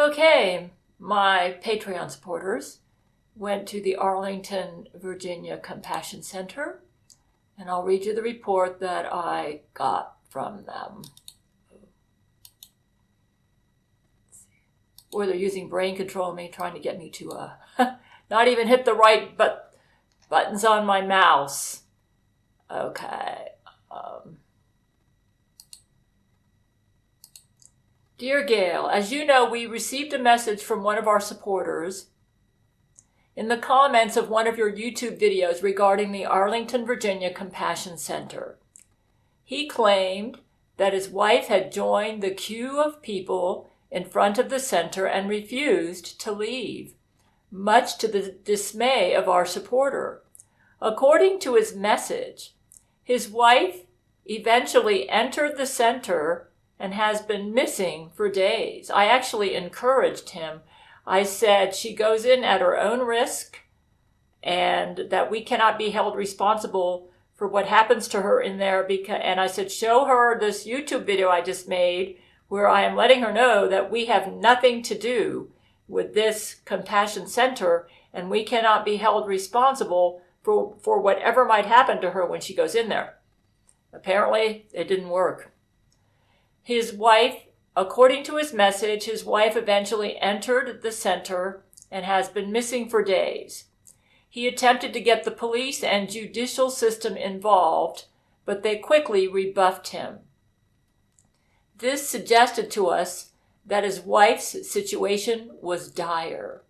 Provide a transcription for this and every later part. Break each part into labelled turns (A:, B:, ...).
A: Okay, my Patreon supporters went to the Arlington, Virginia Compassion Center, and I'll read you the report that I got from them. Or they're using brain control on me, trying to get me to not even hit the right buttons on my mouse. Okay. Dear Gail, as you know, we received a message from one of our supporters in the comments of one of your YouTube videos regarding the Arlington, Virginia Compassion Center. He claimed that his wife had joined the queue of people in front of the center and refused to leave, much to the dismay of our supporter. According to his message, his wife eventually entered the center and has been missing for days. I actually encouraged him. I said she goes in at her own risk and that we cannot be held responsible for what happens to her in there. And I said, show her this YouTube video I just made where I am letting her know that we have nothing to do with this compassion center and we cannot be held responsible for whatever might happen to her when she goes in there. Apparently, it didn't work. His wife, according to his message, his wife eventually entered the center and has been missing for days. He attempted to get the police and judicial system involved, but they quickly rebuffed him. This suggested to us that his wife's situation was dire.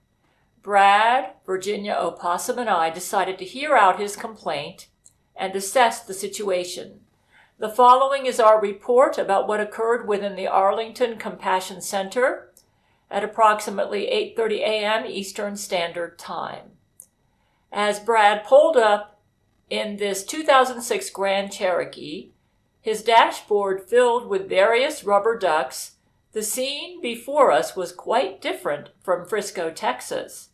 A: Brad, Virginia Opossum, and I decided to hear out his complaint and assess the situation. The following is our report about what occurred within the Arlington Compassion Center at approximately 8:30 a.m. Eastern Standard Time. As Brad pulled up in this 2006 Grand Cherokee, his dashboard filled with various rubber ducks, the scene before us was quite different from Frisco, Texas.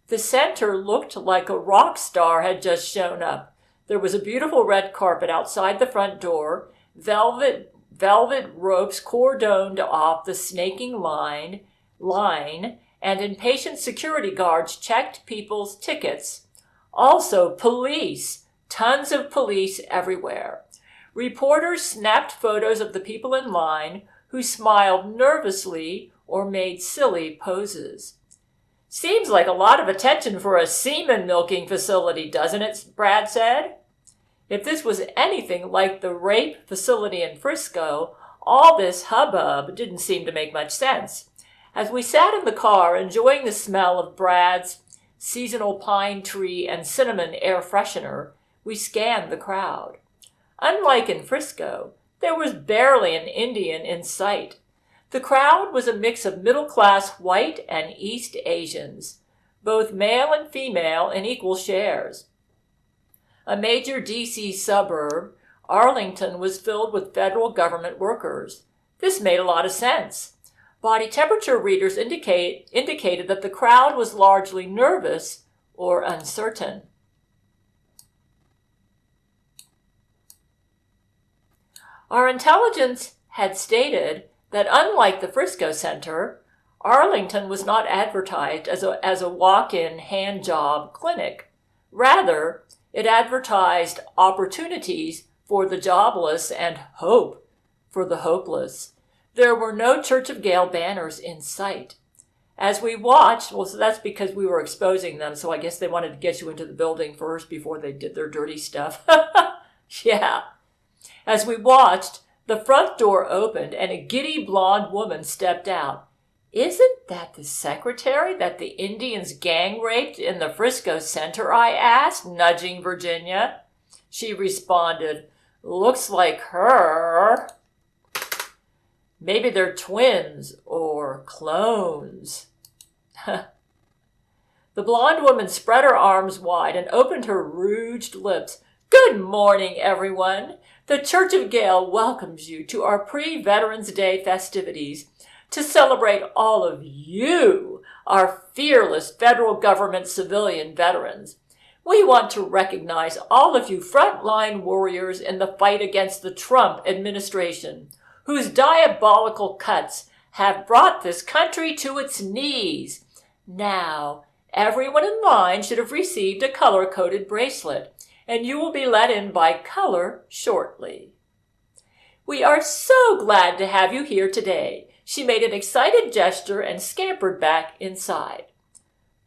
A: The center looked like a rock star had just shown up. There was a beautiful red carpet outside the front door, velvet ropes cordoned off the snaking line, and impatient security guards checked people's tickets. Also, police, tons of police everywhere. Reporters snapped photos of the people in line who smiled nervously or made silly poses. Seems like a lot of attention for a semen milking facility, doesn't it? Brad said. If this was anything like the rape facility in Frisco, all this hubbub didn't seem to make much sense. As we sat in the car enjoying the smell of Brad's seasonal pine tree and cinnamon air freshener, we scanned the crowd. Unlike in Frisco, there was barely an Indian in sight. The crowd was a mix of middle-class white and East Asians, both male and female in equal shares. A major D.C. suburb, Arlington was filled with federal government workers. This made a lot of sense. Body temperature readers indicated that the crowd was largely nervous or uncertain. Our intelligence had stated that unlike the Frisco Center, Arlington was not advertised as a walk-in hand job clinic. Rather, it advertised opportunities for the jobless and hope for the hopeless. There were no Church of Gail banners in sight. As we watched, well, so that's because we were exposing them, so I guess they wanted to get you into the building first before they did their dirty stuff. Yeah. As we watched, the front door opened and a giddy blonde woman stepped out. Isn't that the secretary that the Indians gang raped in the Frisco Center? I asked, nudging Virginia. She responded, looks like her. Maybe they're twins or clones. The blonde woman spread her arms wide and opened her rouged lips. Good morning, everyone. The Church of Gail welcomes you to our pre-Veterans Day festivities to celebrate all of you, our fearless federal government civilian veterans. We want to recognize all of you frontline warriors in the fight against the Trump administration, whose diabolical cuts have brought this country to its knees. Now, everyone in line should have received a color-coded bracelet, and you will be let in by color shortly. We are so glad to have you here today. She made an excited gesture and scampered back inside.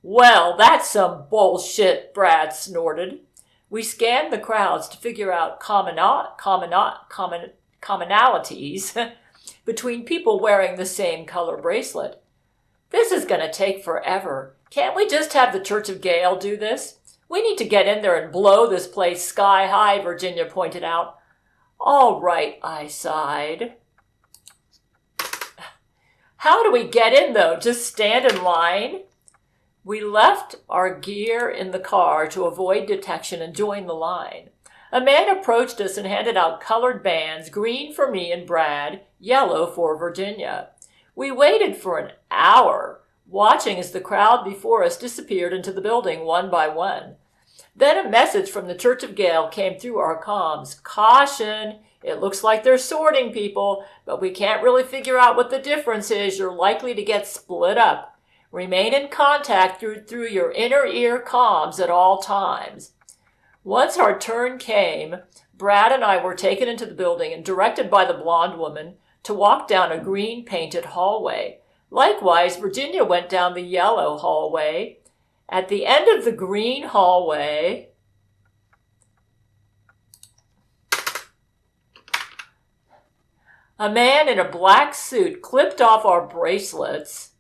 A: Well, that's some bullshit, Brad snorted. We scanned the crowds to figure out commonalities between people wearing the same color bracelet. This is going to take forever. Can't we just have the Church of Gail do this? We need to get in there and blow this place sky high, Virginia pointed out. All right, I sighed. How do we get in, though? Just stand in line? We left our gear in the car to avoid detection and joined the line. A man approached us and handed out colored bands, green for me and Brad, yellow for Virginia. We waited for an hour, watching as the crowd before us disappeared into the building one by one. Then a message from the Church of Gail came through our comms. Caution! It looks like they're sorting people, but we can't really figure out what the difference is. You're likely to get split up. Remain in contact through your inner ear comms at all times. Once our turn came, Brad and I were taken into the building and directed by the blonde woman to walk down a green-painted hallway. Likewise, Virginia went down the yellow hallway. At the end of the green hallway, a man in a black suit clipped off our bracelets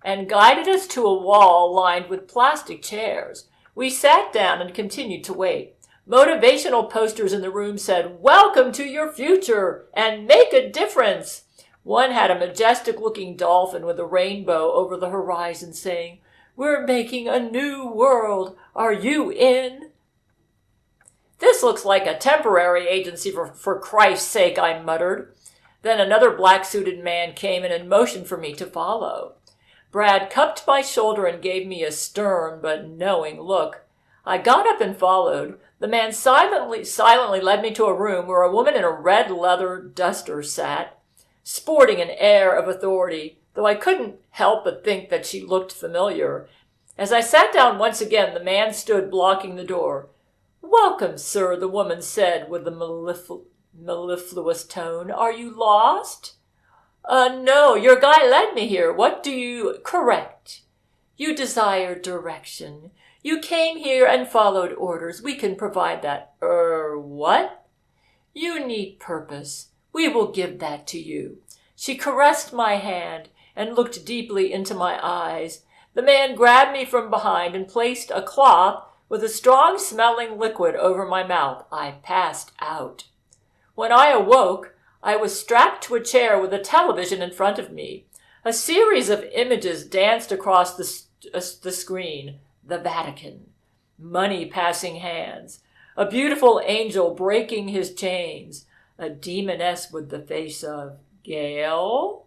A: and guided us to a wall lined with plastic chairs. We sat down and continued to wait. Motivational posters in the room said, "Welcome to your future and make a difference." One had a majestic-looking dolphin with a rainbow over the horizon saying, "We're making a new world. Are you in?" This looks like a temporary agency for Christ's sake, I muttered. Then another black-suited man came in and motioned for me to follow. Brad cupped my shoulder and gave me a stern but knowing look. I got up and followed. The man silently led me to a room where a woman in a red leather duster sat, sporting an air of authority, though I couldn't help but think that she looked familiar. As I sat down once again, the man stood blocking the door. "Welcome, sir," the woman said with a mellifluous tone. "Are you lost?" No, your guy led me here. What do you—" "Correct. You desire direction. You came here and followed orders. We can provide that." What?" "You need purpose. We will give that to you." She caressed my hand and looked deeply into my eyes. The man grabbed me from behind and placed a cloth with a strong-smelling liquid over my mouth. I passed out. When I awoke, I was strapped to a chair with a television in front of me. A series of images danced across the screen. The Vatican, money passing hands, a beautiful angel breaking his chains, a demoness with the face of Gail,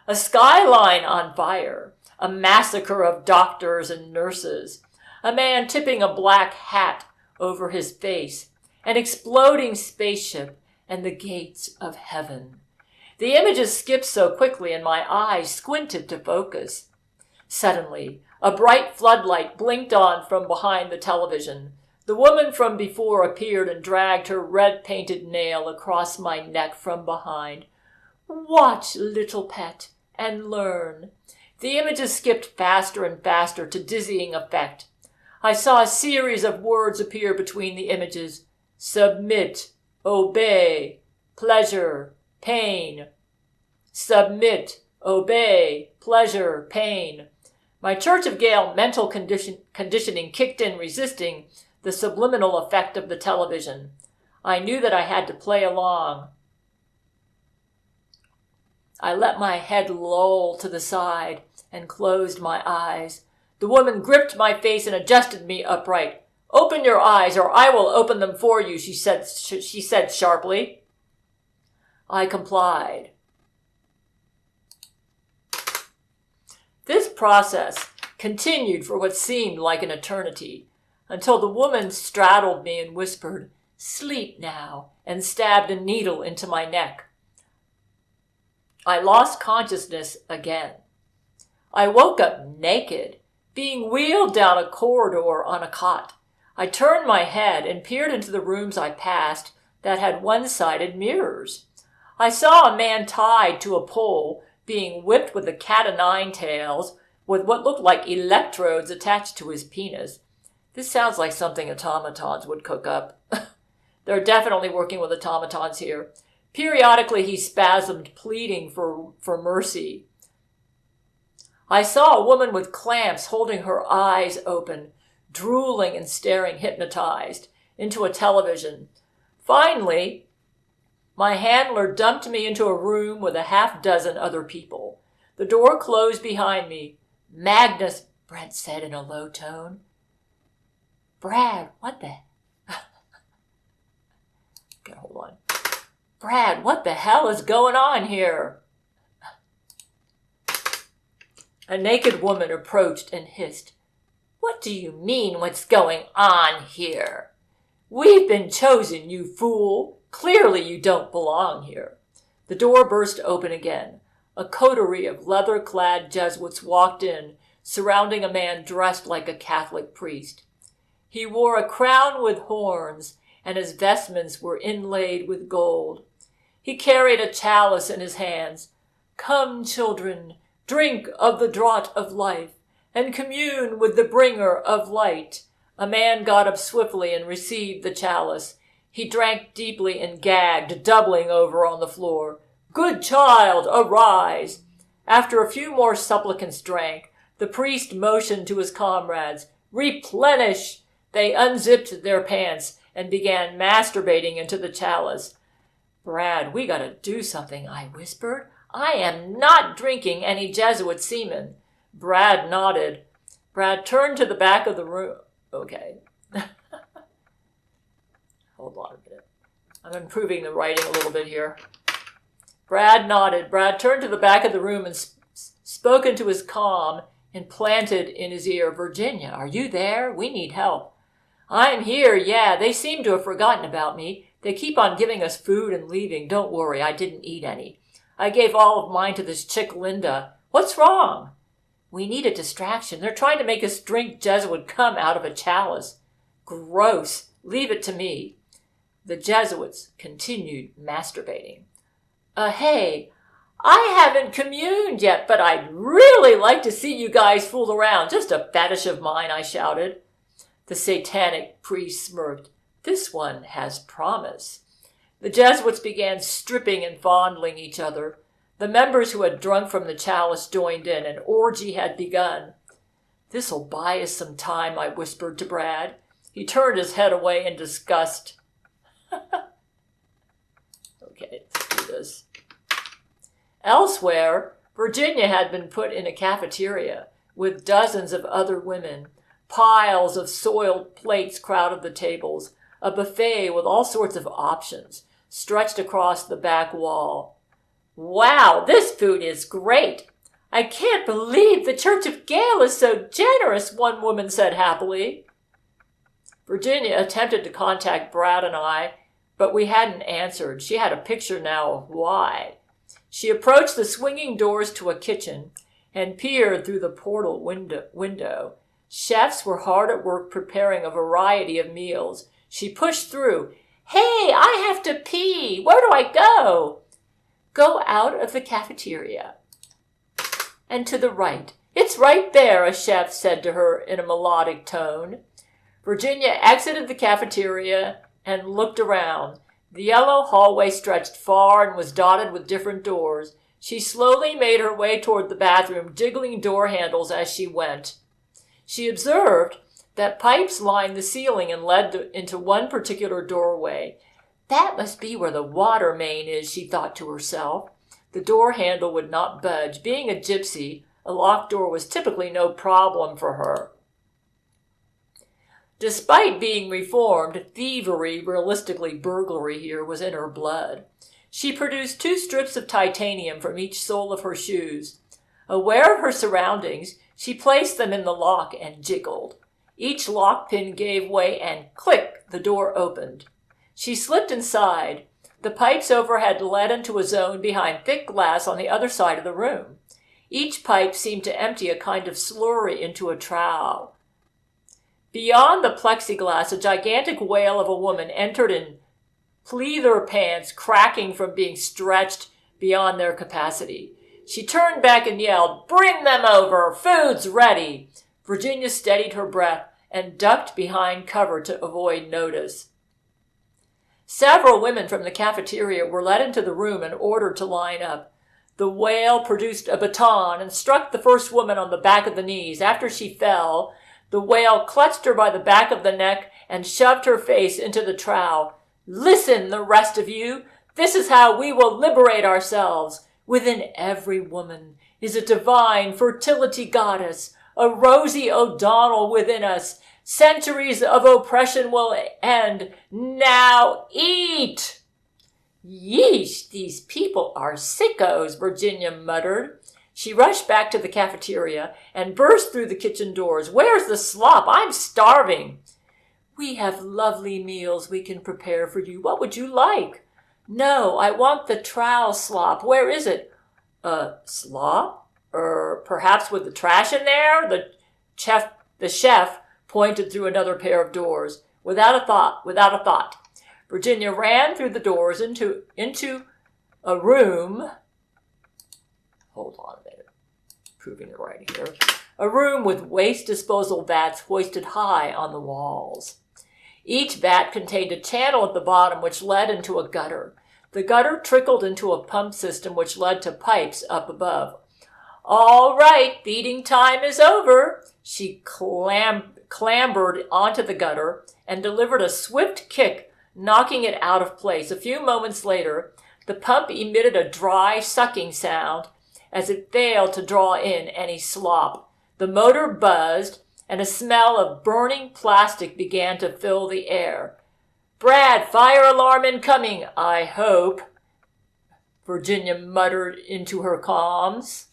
A: a skyline on fire, a massacre of doctors and nurses, a man tipping a black hat over his face, an exploding spaceship, and the gates of heaven. The images skipped so quickly and my eyes squinted to focus. Suddenly, a bright floodlight blinked on from behind the television. The woman from before appeared and dragged her red-painted nail across my neck from behind. "Watch, little pet, and learn." The images skipped faster and faster to dizzying effect. I saw a series of words appear between the images. Submit, obey, pleasure, pain. Submit, obey, pleasure, pain. My Church of Gail mental conditioning kicked in, resisting the subliminal effect of the television. I knew that I had to play along. I let my head loll to the side and closed my eyes. The woman gripped my face and adjusted me upright. "Open your eyes, or I will open them for you," she said sharply. I complied. This process continued for what seemed like an eternity, until the woman straddled me and whispered, "Sleep now," and stabbed a needle into my neck. I lost consciousness again. I woke up naked, being wheeled down a corridor on a cot. I turned my head and peered into the rooms I passed that had one-sided mirrors. I saw a man tied to a pole being whipped with a cat-o'-nine tails with what looked like electrodes attached to his penis. This sounds like something automatons would cook up. They're definitely working with automatons here. Periodically he spasmed, pleading for mercy. I saw a woman with clamps holding her eyes open, drooling and staring hypnotized into a television. Finally, my handler dumped me into a room with a half-dozen other people. The door closed behind me. Magnus, Brent said in a low tone. Brad, what the... Okay, hold on. Brad, what the hell is going on here? A naked woman approached and hissed. What do you mean, what's going on here? We've been chosen, you fool. Clearly you don't belong here. The door burst open again. A coterie of leather-clad Jesuits walked in, surrounding a man dressed like a Catholic priest. He wore a crown with horns, and his vestments were inlaid with gold. He carried a chalice in his hands. Come, children, drink of the draught of life, and commune with the bringer of light. A man got up swiftly and received the chalice. He drank deeply and gagged, doubling over on the floor. Good child, arise! After a few more supplicants drank, the priest motioned to his comrades. Replenish! They unzipped their pants and began masturbating into the chalice. Brad, we gotta do something, I whispered. I am not drinking any Jesuit semen. Brad nodded. Brad turned to the back of the room. Okay. Hold on a minute. I'm improving the writing a little bit here. Brad nodded. Brad turned to the back of the room and spoke into his comm and planted in his ear, Virginia, are you there? We need help. I'm here, yeah. They seem to have forgotten about me. They keep on giving us food and leaving. Don't worry, I didn't eat any. I gave all of mine to this chick, Linda. What's wrong? We need a distraction. They're trying to make us drink Jesuit cum out of a chalice. Gross. Leave it to me. The Jesuits continued masturbating. Hey, I haven't communed yet, but I'd really like to see you guys fool around. Just a fetish of mine, I shouted. The satanic priest smirked. This one has promise. The Jesuits began stripping and fondling each other. The members who had drunk from the chalice joined in. An orgy had begun. This'll buy us some time, I whispered to Brad. He turned his head away in disgust. Okay, let's do this. Elsewhere, Virginia had been put in a cafeteria with dozens of other women. Piles of soiled plates crowded the tables. A buffet with all sorts of options stretched across the back wall. Wow, this food is great. I can't believe the Church of Gail is so generous, one woman said happily. Virginia attempted to contact Brad and I, but we hadn't answered. She had a picture now of why. She approached the swinging doors to a kitchen and peered through the portal window. Chefs were hard at work preparing a variety of meals. She pushed through. Hey, I have to pee. Where do I go? Go out of the cafeteria. And to the right. It's right there, a chef said to her in a melodic tone. Virginia exited the cafeteria and looked around. The yellow hallway stretched far and was dotted with different doors. She slowly made her way toward the bathroom, jiggling door handles as she went. She observed that pipes lined the ceiling and led into one particular doorway. That must be where the water main is, she thought to herself. The door handle would not budge. Being a gypsy, a locked door was typically no problem for her. Despite being reformed, thievery, realistically burglary here, was in her blood. She produced 2 strips of titanium from each sole of her shoes. Aware of her surroundings, she placed them in the lock and jiggled. Each lock pin gave way and click, the door opened. She slipped inside. The pipes overhead led into a zone behind thick glass on the other side of the room. Each pipe seemed to empty a kind of slurry into a trough. Beyond the plexiglass, a gigantic whale of a woman entered in pleather pants cracking from being stretched beyond their capacity. She turned back and yelled, "Bring them over! Food's ready!" Virginia steadied her breath and ducked behind cover to avoid notice. Several women from the cafeteria were led into the room and ordered to line up. The whale produced a baton and struck the first woman on the back of the knees. After she fell, the whale clutched her by the back of the neck and shoved her face into the trough. "Listen, the rest of you. This is how we will liberate ourselves. Within every woman is a divine fertility goddess, a Rosie O'Donnell within us. Centuries of oppression will end. Now eat!" "Yeesh, these people are sickos," Virginia muttered. She rushed back to the cafeteria and burst through the kitchen doors. "Where's the slop? I'm starving." "We have lovely meals we can prepare for you. What would you like?" "No, I want the trowel slop. Where is it?" Slop? Perhaps with the trash in there?" The chef pointed through another pair of doors. Without a thought, Virginia ran through the doors into a room. Hold on a minute. Proving it right here. A room with waste disposal vats hoisted high on the walls. Each vat contained a channel at the bottom which led into a gutter. The gutter trickled into a pump system which led to pipes up above. "All right, feeding time is over." She clambered onto the gutter and delivered a swift kick, knocking it out of place. A few moments later, the pump emitted a dry sucking sound as it failed to draw in any slop. The motor buzzed, and a smell of burning plastic began to fill the air. "Brad, fire alarm incoming, I hope," Virginia muttered into her comms.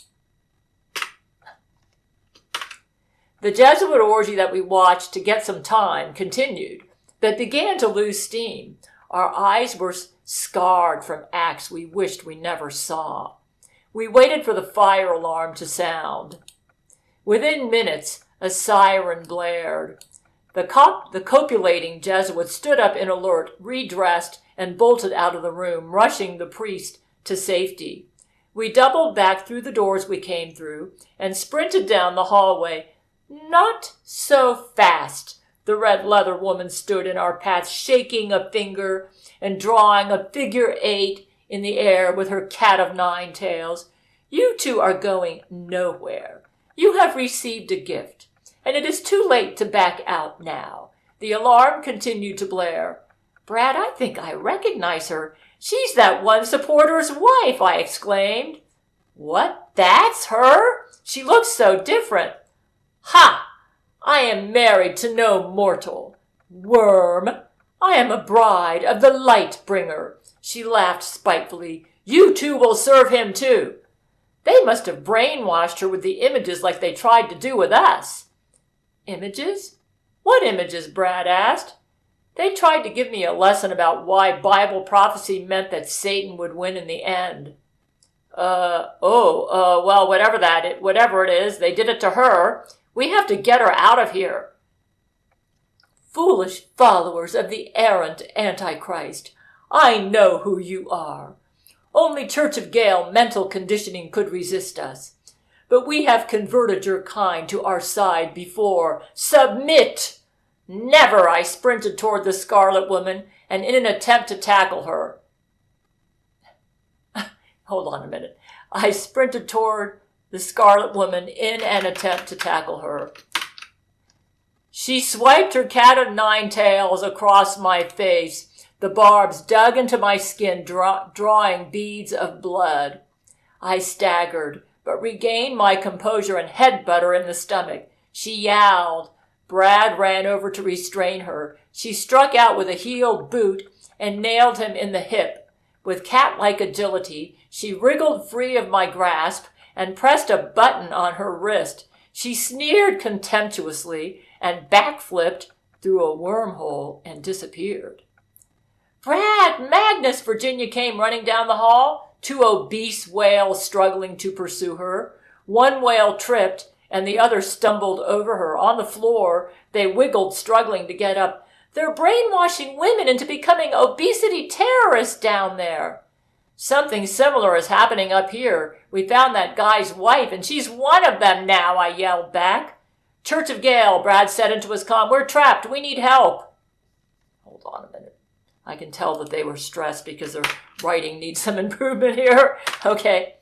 A: The Jesuit orgy that we watched to get some time continued, but began to lose steam. Our eyes were scarred from acts we wished we never saw. We waited for the fire alarm to sound. Within minutes, a siren blared. The copulating Jesuit stood up in alert, redressed, and bolted out of the room, rushing the priest to safety. We doubled back through the doors we came through and sprinted down the hallway. "Not so fast." The red leather woman stood in our path, shaking a finger and drawing a figure 8 in the air with her cat of 9 tails. "You two are going nowhere. You have received a gift, and it is too late to back out now." The alarm continued to blare. "Brad, I think I recognize her. She's that one supporter's wife," I exclaimed. "What? That's her? She looks so different." "Ha! I am married to no mortal. Worm, I am a bride of the light bringer." She laughed spitefully. "You two will serve him too." They must have brainwashed her with the images like they tried to do with us. "Images? What images?" Brad asked. "They tried to give me a lesson about why Bible prophecy meant that Satan would win in the end." Well, whatever it is, they did it to her. We have to get her out of here." "Foolish followers of the errant Antichrist, I know who you are. Only Church of Gail mental conditioning could resist us. But we have converted your kind to our side before. Submit!" "Never!" I sprinted toward the Scarlet Woman, and in an attempt to tackle her. Hold on a minute. I sprinted toward the Scarlet Woman in an attempt to tackle her. She swiped her cat of 9 tails across my face. The barbs dug into my skin, drawing beads of blood. I staggered, but regained my composure and headbutt her in the stomach. She yowled. Brad ran over to restrain her. She struck out with a heeled boot and nailed him in the hip. With cat-like agility, she wriggled free of my grasp and pressed a button on her wrist. She sneered contemptuously and backflipped through a wormhole and disappeared. "Brad, Magnus!" Virginia came running down the hall, 2 obese whales struggling to pursue her. One whale tripped, and the other stumbled over her. On the floor, they wiggled, struggling to get up. "They're brainwashing women into becoming obesity terrorists down there." "Something similar is happening up here. We found that guy's wife, and she's one of them now," I yelled back. "Church of Gail," Brad said into his comm. "We're trapped. We need help." Hold on a minute. I can tell that they were stressed because their writing needs some improvement here. Okay.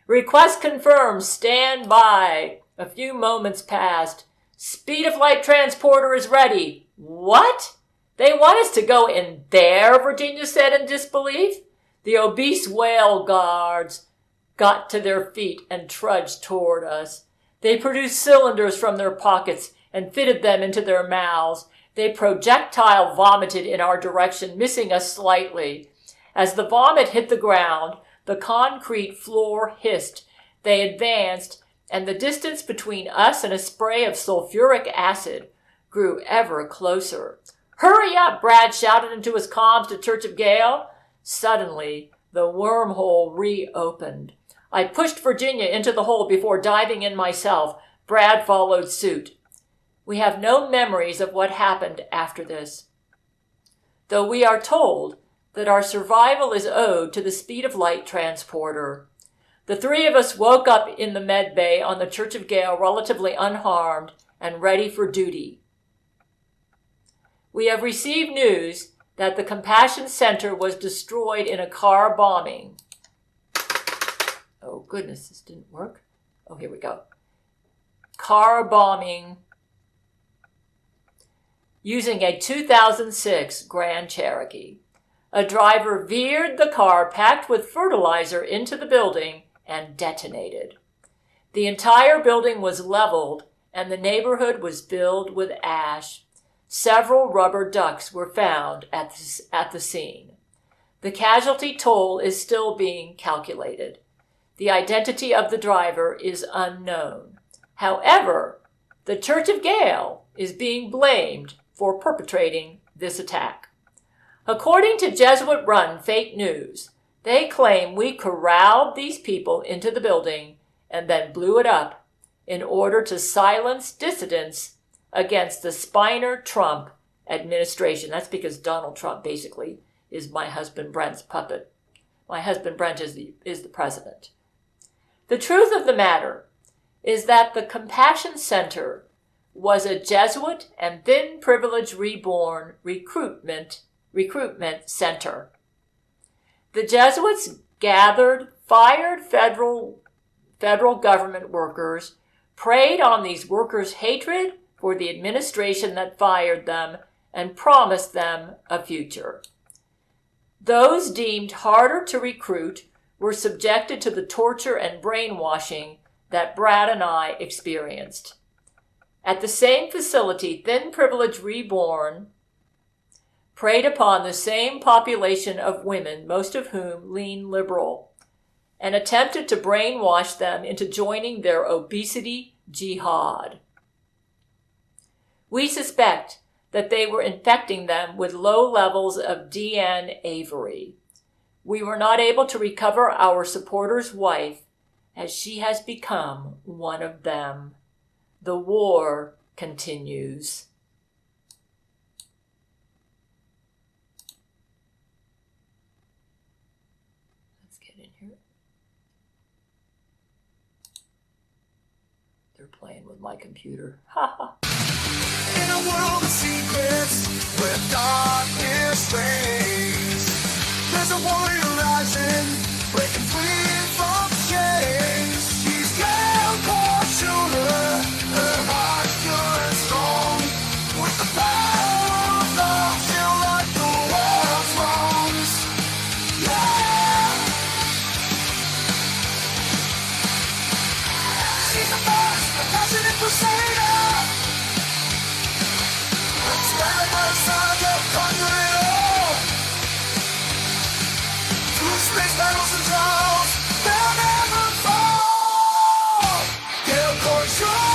A: "Request confirmed. Stand by." A few moments passed. "Speed of light transporter is ready." "What? They want us to go in there?" Virginia said in disbelief. The obese whale guards got to their feet and trudged toward us. They produced cylinders from their pockets and fitted them into their mouths. They projectile vomited in our direction, missing us slightly. As the vomit hit the ground, the concrete floor hissed. They advanced, and the distance between us and a spray of sulfuric acid grew ever closer. "Hurry up!" Brad shouted into his comms to Church of Gail. Suddenly, the wormhole reopened. I pushed Virginia into the hole before diving in myself. Brad followed suit. We have no memories of what happened after this, though we are told that our survival is owed to the speed of light transporter. The 3 of us woke up in the med bay on the Church of Gail relatively unharmed and ready for duty. We have received news that the Compassion Center was destroyed in a car bombing. Oh goodness, this didn't work. Oh, here we go. Car bombing using a 2006 Grand Cherokee. A driver veered the car packed with fertilizer into the building and detonated. The entire building was leveled and the neighborhood was filled with ash. Several rubber ducks were found at the scene. The casualty toll is still being calculated. The identity of the driver is unknown. However, the Church of Gail is being blamed for perpetrating this attack. According to Jesuit-run fake news, they claim we corralled these people into the building and then blew it up in order to silence dissidents against the Spiner-Trump administration. That's because Donald Trump basically is my husband Brent's puppet. My husband Brent is the president. The truth of the matter is that the Compassion Center was a Jesuit and then privilege reborn recruitment center. The Jesuits gathered, fired federal government workers, preyed on these workers' hatred for the administration that fired them, and promised them a future. Those deemed harder to recruit were subjected to the torture and brainwashing that Brad and I experienced. At the same facility, Thin Privilege Reborn preyed upon the same population of women, most of whom lean liberal, and attempted to brainwash them into joining their obesity jihad. We suspect that they were infecting them with low levels of DN Avery. We were not able to recover our supporter's wife, as she has become one of them. The war continues. Let's get in here. They're playing with my computer. Ha ha.
B: In a world of secrets, where darkness reigns, there's a warrior rising, breaking free from chains. She's Gail Schuler, her heart's pure and strong. With the power of love, she'll right the world's wrongs. Yeah! She's the first, a passionate crusader. Stand by the side, they'll conquer it all. Through space battles and trials, they'll never fall. Gail Schuler.